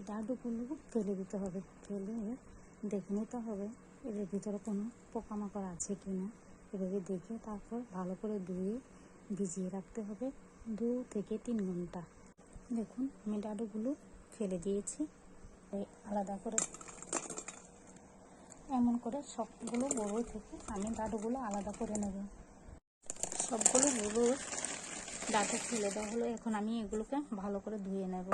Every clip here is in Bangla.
ডাঁটুগুলো ফেলে দিতে হবে, ফেলে দেখে নিতে হবে এর ভিতরে কোনো পোকামাকড় আছে কি না। এভাবে দেখে তারপর ভালো করে ধুয়ে ভিজিয়ে রাখতে হবে 2 থেকে 3 ঘন্টা। দেখুন আমি ডাঁটুগুলো ফেলে দিয়েছি। আলাদা করে এমন করে সবগুলো বড়ো থেকে আমি ডাঁটুগুলো আলাদা করে নেব। সবগুলো বড়ো ডাঁটু ফেলে দেওয়া হলো। এখন আমি এগুলোকে ভালো করে ধুয়ে নেব।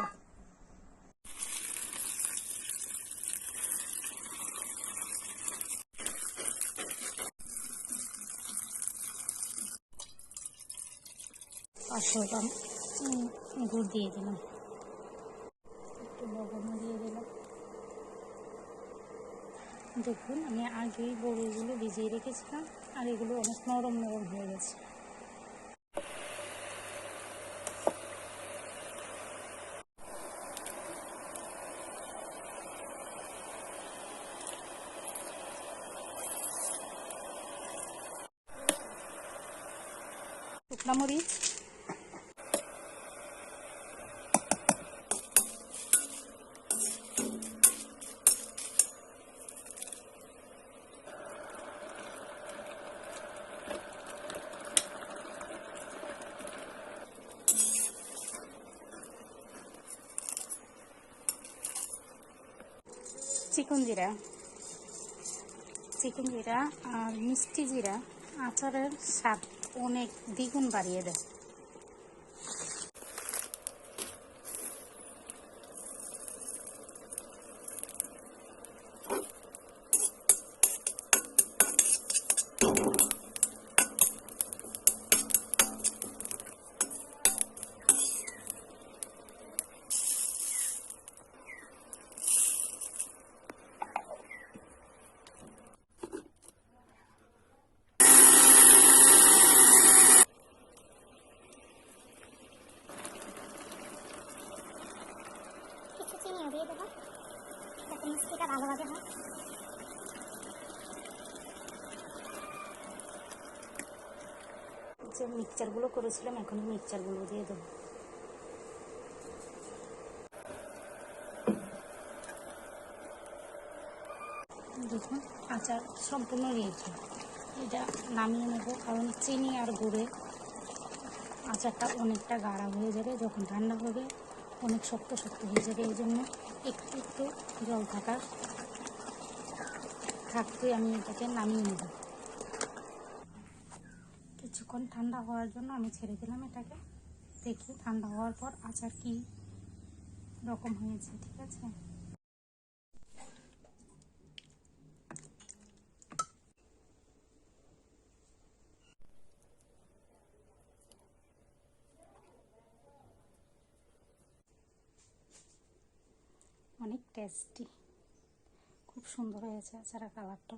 পাঁচশোটা গুড় দিয়ে দিলাম, একটু লবণও দিয়ে দিলাম। দেখুন আমি আগেই বড়িগুলো ভিজিয়ে রেখেছিলাম আর এগুলো অনেক নরম নরম হয়ে গেছে। শুকনা মরিচ, চিকন জিরা আর মিষ্টি জিরা আচারের স্বাদ অনেক দ্বিগুণ বাড়িয়ে দেয়। চিনিও দিয়ে দেবো যাতে মিষ্টিটা ভালোভাবে হয়। যে মিক্সচারগুলো করেছিলাম এখন মিক্সচারগুলো দিয়ে দেবো। দেখুন আচার সম্পূর্ণ রেডি। এটা নামিয়ে নেব, কারণ চিনি আর গুড়ে আচারটা অনেকটা গাঢ়া হয়ে যাবে। যখন ঠান্ডা হবে অনেক শক্ত শক্ত হয়ে যাবে, এই জন্য একটু একটু জল থাকতে আমি এটাকে নামিয়ে নেব। কিছুক্ষণ ঠান্ডা হওয়ার জন্য আমি ছেড়ে দিলাম এটাকে। দেখি ঠান্ডা হওয়ার পর আচার কি রকম হয়েছে। ঠিক আছে, অনেক টেস্টি, খুব সুন্দর হয়েছে আচারের কালারটা।